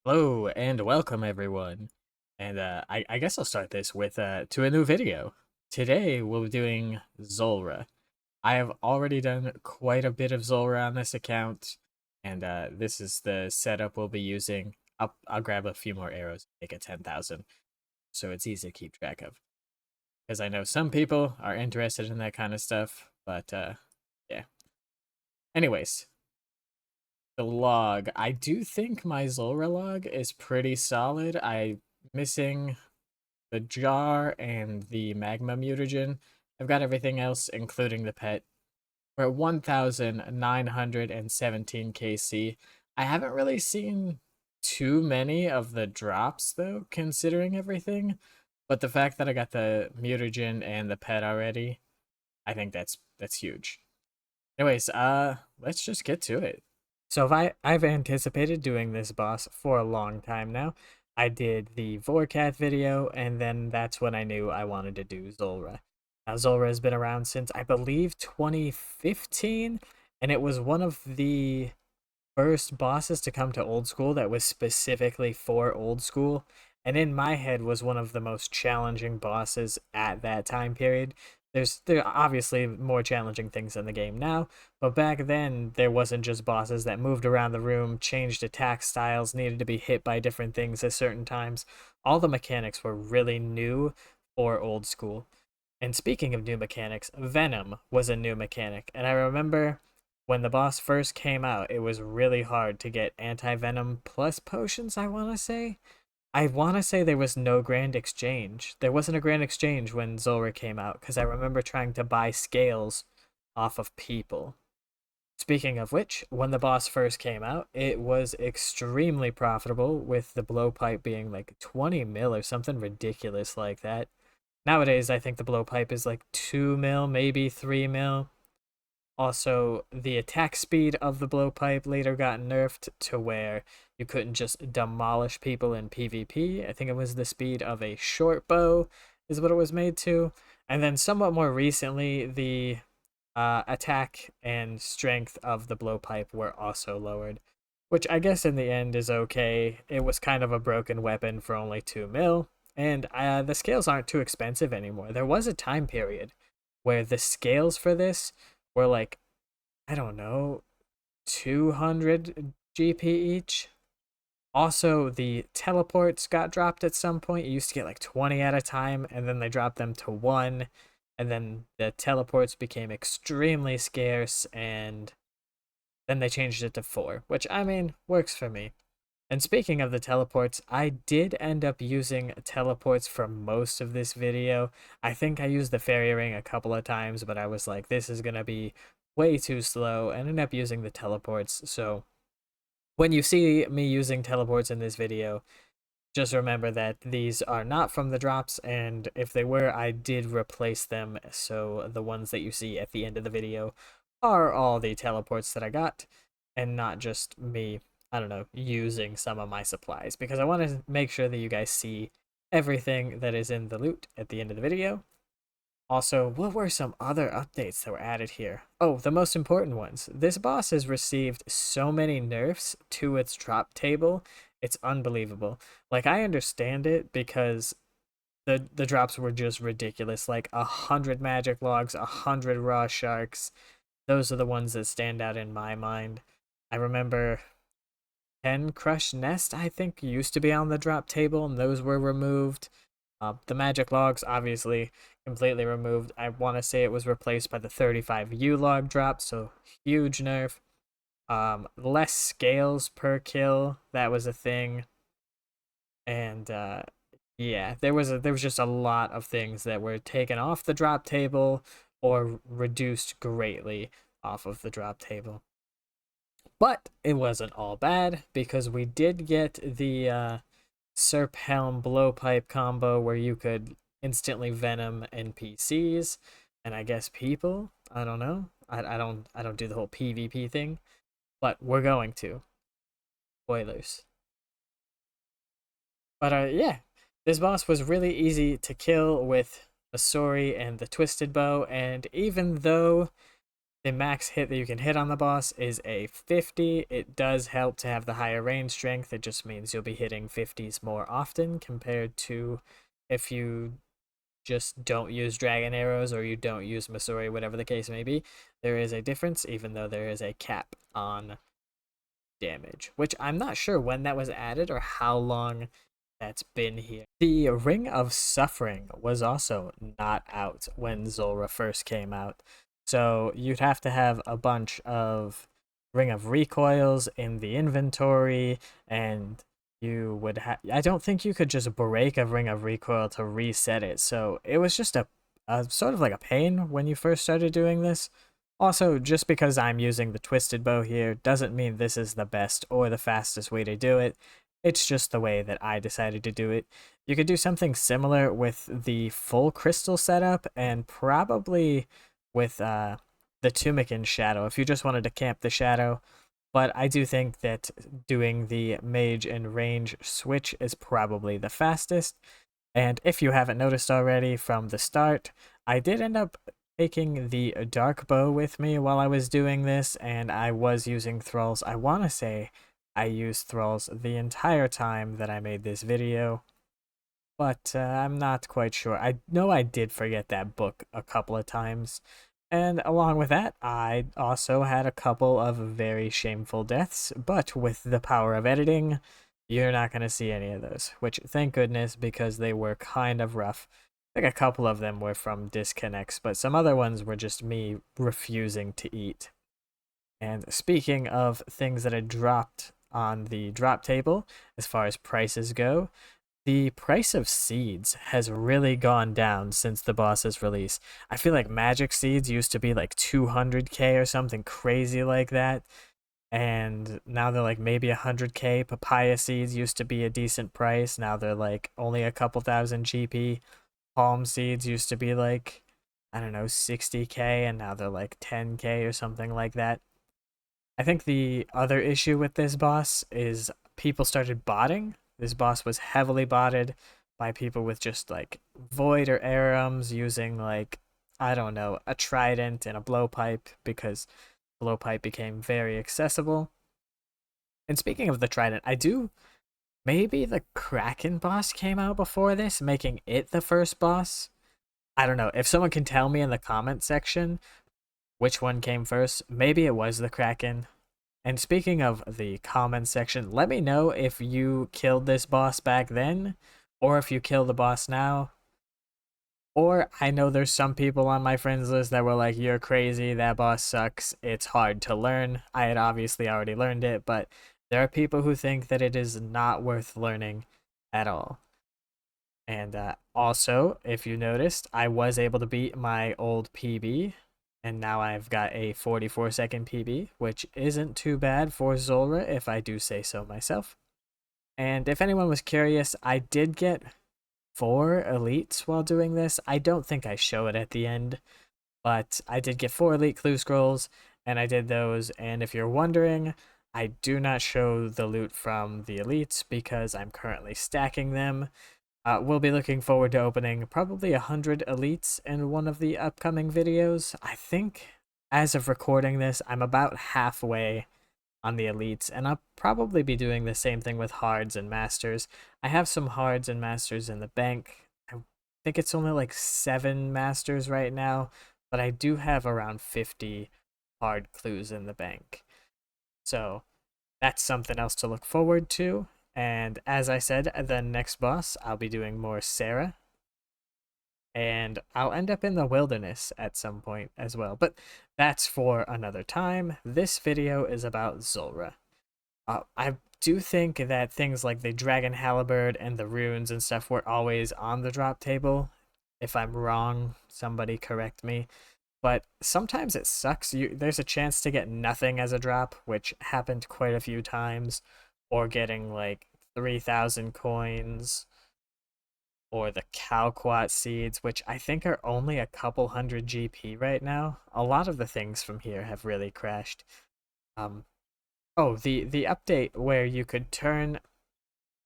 Hello and welcome everyone. And I guess I'll start this with to a new video. Today we'll be doing Zulrah. I have already done quite a bit of Zulrah on this account, and this is the setup we'll be using. I'll grab a few more arrows, make it 10,000, so it's easy to keep track of. Because I know some people are interested in that kind of stuff, but yeah. Anyways, the log. I do think my Zulrah log is pretty solid. I'm missing the jar and the magma mutagen. I've got everything else, including the pet. We're at 1,917 KC. I haven't really seen too many of the drops, though, considering everything. But the fact that I got the mutagen and the pet already, I think that's huge. Anyways, let's just get to it. So if I've anticipated doing this boss for a long time now. I did the Vorkath video, and then that's when I knew I wanted to do Zulrah. Now Zulrah has been around since I believe 2015, and it was one of the first bosses to come to old school that was specifically for old school, and in my head was one of the most challenging bosses at that time period. There are obviously more challenging things in the game now, but back then there wasn't just bosses that moved around the room, changed attack styles, needed to be hit by different things at certain times. All the mechanics were really new for old school. And speaking of new mechanics, Venom was a new mechanic, and I remember when the boss first came out, it was really hard to get anti-venom plus potions, I want to say. I want to say there was no grand exchange. There wasn't a grand exchange when Zulrah came out, because I remember trying to buy scales off of people. Speaking of which, when the boss first came out, it was extremely profitable, with the blowpipe being like 20 mil or something ridiculous like that. Nowadays, I think the blowpipe is like 2 mil, maybe 3 mil. Also, the attack speed of the blowpipe later got nerfed to where you couldn't just demolish people in PvP. I think it was the speed of a short bow is what it was made to. And then somewhat more recently, the attack and strength of the blowpipe were also lowered, which I guess in the end is okay. It was kind of a broken weapon for only 2 mil, and the scales aren't too expensive anymore. There was a time period where the scales for this were like, I don't know, 200 GP each. Also, the teleports got dropped at some point. You used to get like 20 at a time, and then they dropped them to 1. And then the teleports became extremely scarce, and then they changed it to 4, which, I mean, works for me. And speaking of the teleports, I did end up using teleports for most of this video. I think I used the fairy ring a couple of times, but I was like, this is going to be way too slow, and ended up using the teleports. So when you see me using teleports in this video, just remember that these are not from the drops, and if they were, I did replace them. So the ones that you see at the end of the video are all the teleports that I got, and not just me, I don't know, using some of my supplies, because I want to make sure that you guys see everything that is in the loot at the end of the video. Also, what were some other updates that were added here? Oh, the most important ones. This boss has received so many nerfs to its drop table. It's unbelievable. Like, I understand it because the drops were just ridiculous. Like 100 magic logs, 100 raw sharks. Those are the ones that stand out in my mind. I remember 10 crushed nest, I think, used to be on the drop table, and those were removed. The magic logs, obviously, completely removed. I want to say it was replaced by the 35 U log drop, so huge nerf. Less scales per kill, that was a thing. And yeah, there was just a lot of things that were taken off the drop table or reduced greatly off of the drop table. But it wasn't all bad, because we did get the Serp Helm Blowpipe combo where you could instantly venom NPCs and I guess people. I don't know. I don't do the whole PvP thing, but we're going to. Spoilers. But yeah, this boss was really easy to kill with the Sori and the Twisted Bow, and even though The max hit that you can hit on the boss is a 50. It does help to have the higher range strength. It just means you'll be hitting 50s more often compared to if you just don't use dragon arrows or you don't use Masuri, whatever the case may be. There is a difference, even though there is a cap on damage, which I'm not sure when that was added or how long that's been here. The Ring of Suffering was also not out when Zulrah first came out. So you'd have to have a bunch of Ring of Recoils in the inventory, and you would have. I don't think you could just break a Ring of Recoil to reset it. So it was just a sort of like a pain when you first started doing this. Also, just because I'm using the twisted bow here doesn't mean this is the best or the fastest way to do it. It's just the way that I decided to do it. You could do something similar with the full crystal setup and probably with the Tumikin shadow if you just wanted to camp the shadow. But I do think that doing the mage and range switch is probably the fastest. And if you haven't noticed already from the start, I did end up taking the dark bow with me while I was doing this, and I was using thralls. I want to say I used thralls the entire time that I made this video, but I'm not quite sure. I know I did forget that book a couple of times, and along with that, I also had a couple of very shameful deaths, but with the power of editing, you're not going to see any of those, which thank goodness, because they were kind of rough. I think a couple of them were from disconnects, but some other ones were just me refusing to eat. And speaking of things that had dropped on the drop table, as far as prices go, the price of seeds has really gone down since the boss's release. I feel like magic seeds used to be like 200k or something crazy like that, and now they're like maybe 100k. Papaya seeds used to be a decent price, now they're like only a couple thousand GP. Palm seeds used to be like, I don't know, 60k, and now they're like 10k or something like that. I think the other issue with this boss is people started botting. This boss was heavily botted by people with just like void or arums using like, I don't know, a trident and a blowpipe, because blowpipe became very accessible. And speaking of the trident, I do maybe the Kraken boss came out before this, making it the first boss. I don't know. If someone can tell me in the comment section which one came first, maybe it was the Kraken. And speaking of the comment section, let me know if you killed this boss back then, or if you kill the boss now. Or I know there's some people on my friends list that were like, you're crazy, that boss sucks, it's hard to learn. I had obviously already learned it, but there are people who think that it is not worth learning at all. And also, if you noticed, I was able to beat my old PB, and now I've got a 44-second PB, which isn't too bad for Zulrah, if I do say so myself. And if anyone was curious, I did get 4 elites while doing this. I don't think I show it at the end, but I did get 4 elite clue scrolls, and I did those. And if you're wondering, I do not show the loot from the elites because I'm currently stacking them. We'll be looking forward to opening probably 100 elites in one of the upcoming videos. I think as of recording this, I'm about halfway on the elites, and I'll probably be doing the same thing with hards and masters. I have some hards and masters in the bank. I think it's only like 7 masters right now, but I do have around 50 hard clues in the bank. So that's something else to look forward to. And as I said, the next boss, I'll be doing more SARA. And I'll end up in the wilderness at some point as well. But that's for another time. This video is about Zulrah. I do think that things like the Dragon Halberd and the runes and stuff were always on the drop table. If I'm wrong, somebody correct me. But sometimes it sucks. There's a chance to get nothing as a drop, which happened quite a few times, or getting like 3,000 coins, or the Calquat seeds, which I think are only a couple hundred GP right now. A lot of the things from here have really crashed. Oh, the update where you could turn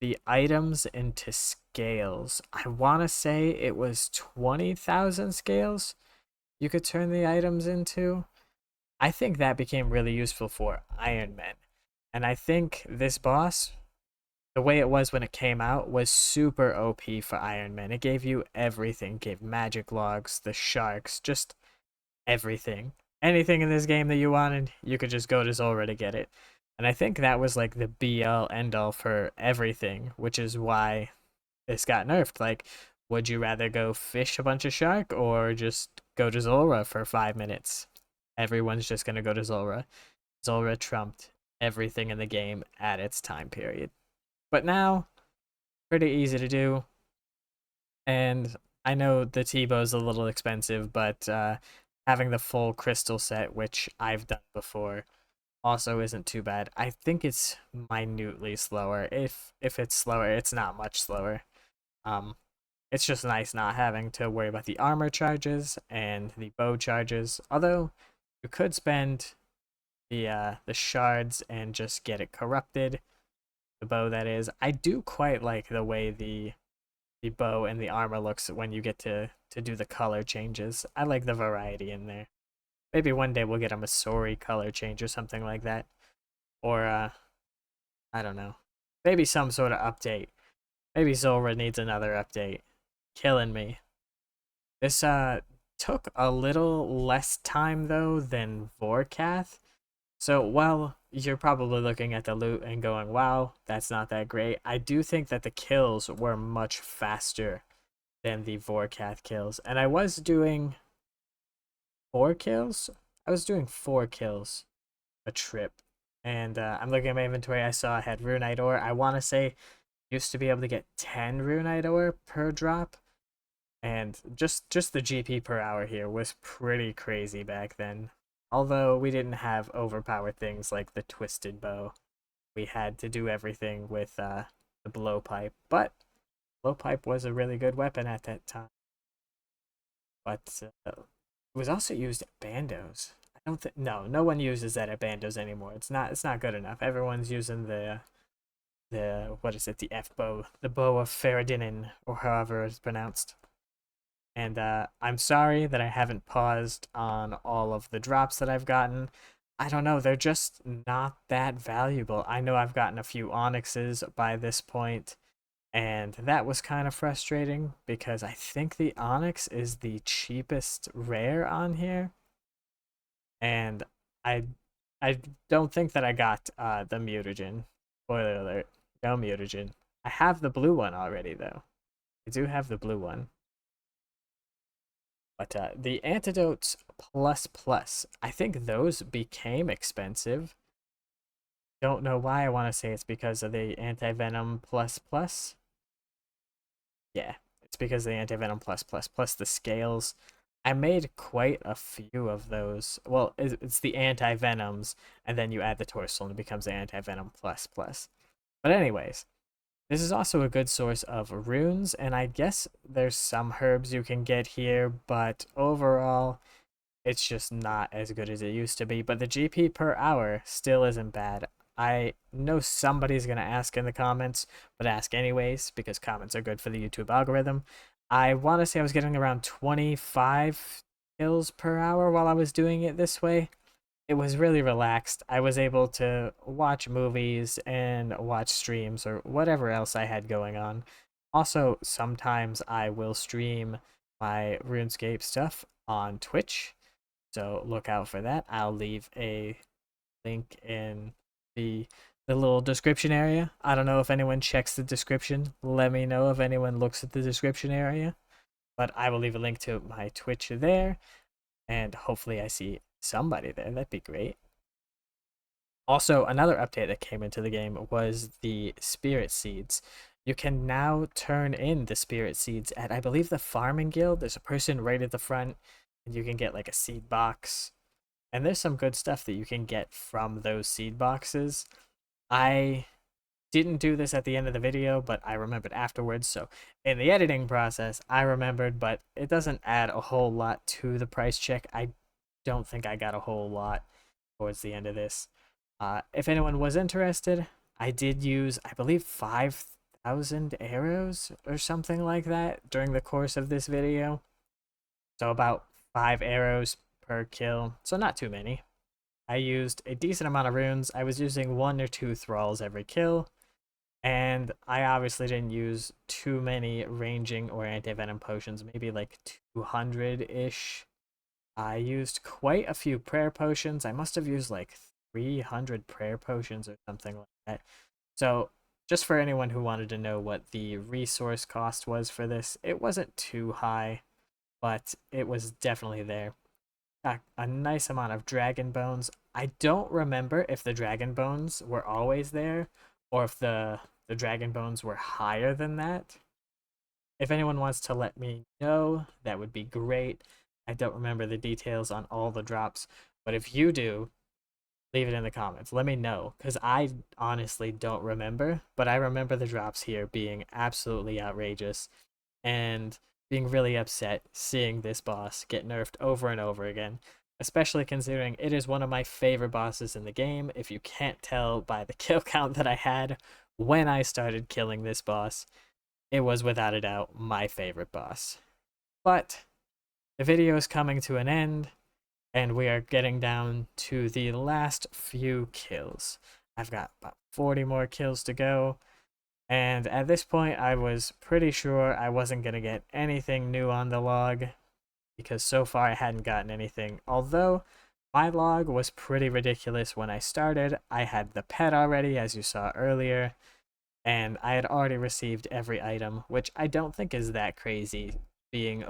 the items into scales. I want to say it was 20,000 scales you could turn the items into. I think that became really useful for Iron Men. And I think this boss, the way it was when it came out, was super OP for Iron Man. It gave you everything. It gave magic logs, the sharks, just everything. Anything in this game that you wanted, you could just go to Zulrah to get it. And I think that was like the be all end all for everything, which is why this got nerfed. Like, would you rather go fish a bunch of shark or just go to Zulrah for 5 minutes? Everyone's just gonna go to Zulrah. Zulrah trumped everything in the game at its time period. But now, pretty easy to do. And I know the T-bow's a little expensive, but having the full crystal set, which I've done before, also isn't too bad. I think it's minutely slower. If it's slower, it's not much slower. Um, it's just nice not having to worry about the armor charges and the bow charges. Although you could spend the shards and just get it corrupted. The bow, that is. I do quite like the way the bow and the armor looks when you get to do the color changes. I like the variety in there. Maybe one day we'll get a Masori color change or something like that. Or I don't know. Maybe some sort of update. Maybe Zulrah needs another update. Killing me. This took a little less time though than Vorkath. So while you're probably looking at the loot and going, wow, that's not that great, I do think that the kills were much faster than the Vorkath kills. And I was doing 4 kills? I was doing 4 kills a trip. And I'm looking at my inventory, I saw I had Runite Ore. I want to say used to be able to get 10 Runite Ore per drop. And just the GP per hour here was pretty crazy back then. Although we didn't have overpowered things like the twisted bow. We had to do everything with the blowpipe. But blowpipe was a really good weapon at that time. But it was also used at bandos. I don't think no one uses that at bandos anymore. It's not good enough. Everyone's using the what is it, the F bow, the bow of Faradinin, or however it's pronounced. And I'm sorry that I haven't paused on all of the drops that I've gotten. I don't know, they're just not that valuable. I know I've gotten a few onyxes by this point, and that was kind of frustrating because I think the onyx is the cheapest rare on here. And I I don't think that I got the mutagen. Spoiler alert, no mutagen. I have the blue one already though. I do have the blue one. But the antidotes plus plus, I think those became expensive. Don't know why. I want to say it's because of the anti-venom plus plus. Yeah, it's because of the anti-venom plus plus plus the scales. I made quite a few of those. Well, it's the anti-venoms, and then you add the torsal and it becomes the anti-venom plus plus. But anyways, this is also a good source of runes, and I guess there's some herbs you can get here, but overall, it's just not as good as it used to be. But the GP per hour still isn't bad. I know somebody's going to ask in the comments, but ask anyways, because comments are good for the YouTube algorithm. I want to say I was getting around 25 kills per hour while I was doing it this way. It was really relaxed. I was able to watch movies and watch streams or whatever else I had going on. Also, sometimes I will stream my RuneScape stuff on Twitch, so look out for that. I'll leave a link in the little description area. I don't know if anyone checks the description. Let me know if anyone looks at the description area. But I will leave a link to my Twitch there, and hopefully I see somebody there. That'd be great. Also, another update that came into the game was the spirit seeds. You can now turn in the spirit seeds at, I believe, the farming guild. There's a person right at the front, and you can get like a seed box. And there's some good stuff that you can get from those seed boxes. I didn't do this at the end of the video, but I remembered afterwards. So in the editing process, I remembered, but it doesn't add a whole lot to the price check. I don't think I got a whole lot towards the end of this. If anyone was interested, I did use, I believe, 5,000 arrows or something like that during the course of this video. So about 5 arrows per kill, so not too many. I used a decent amount of runes. I was using 1 or 2 thralls every kill, and I obviously didn't use too many ranging or anti-venom potions, maybe like 200-ish. I used quite a few prayer potions. I must have used like 300 prayer potions or something like that. So, just for anyone who wanted to know what the resource cost was for this, it wasn't too high, but it was definitely there. A nice amount of dragon bones. I don't remember if the dragon bones were always there or if the dragon bones were higher than that. If anyone wants to let me know, that would be great. I don't remember the details on all the drops, but if you do, leave it in the comments. Let me know, because I honestly don't remember, but I remember the drops here being absolutely outrageous and being really upset seeing this boss get nerfed over and over again, especially considering it is one of my favorite bosses in the game. If you can't tell by the kill count that I had when I started killing this boss, it was without a doubt my favorite boss. But the video is coming to an end, and we are getting down to the last few kills. I've got about 40 more kills to go, and at this point I was pretty sure I wasn't going to get anything new on the log, because so far I hadn't gotten anything. Although my log was pretty ridiculous when I started. I had the pet already, as you saw earlier, and I had already received every item, which I don't think is that crazy, being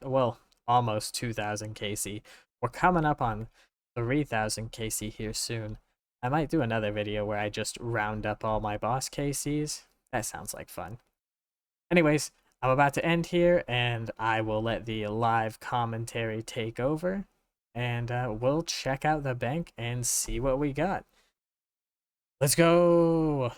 well, almost 2000 KC. We're coming up on 3000 KC here soon. I might do another video where I just round up all my boss KCs. That sounds like fun. Anyways, I'm about to end here, and I will let the live commentary take over, and we'll check out the bank and see what we got. Let's go!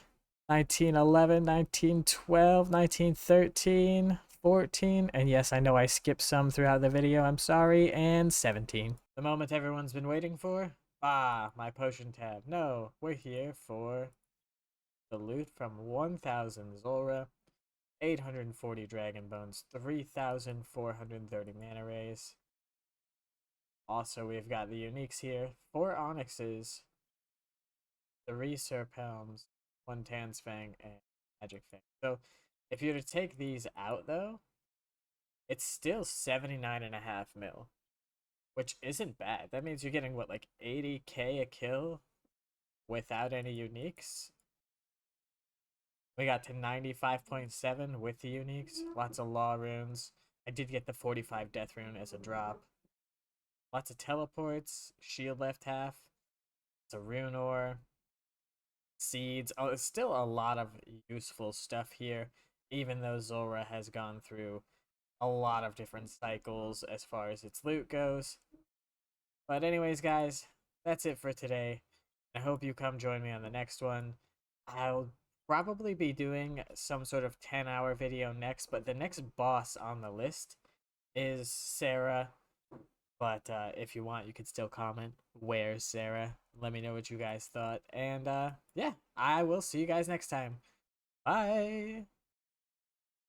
1911, 1912, 1913, 14, and yes, I know I skipped some throughout the video, I'm sorry, and 17. The moment everyone's been waiting for? Ah, my potion tab. No, we're here for the loot from 1000 Zulrah, 840 Dragon Bones, 3430 Mana Rays. Also, we've got the uniques here, 4 Onyxes, 3 Serpelms, 1 Tansfang, and Magic Fang. So, if you were to take these out, though, it's still 79.5 mil, which isn't bad. That means you're getting, what, like 80k a kill without any uniques? We got to 95.7 with the uniques. Lots of law runes. I did get the 45 death rune as a drop. Lots of teleports, shield left half. It's a rune ore. Seeds. Oh, it's still a lot of useful stuff here, even though Zulrah has gone through a lot of different cycles as far as its loot goes. But anyways, guys, that's it for today. I hope you come join me on the next one. I'll probably be doing some sort of 10-hour video next, but the next boss on the list is SARA. But if you want, you could still comment, where's SARA? Let me know what you guys thought. And yeah, I will see you guys next time. Bye!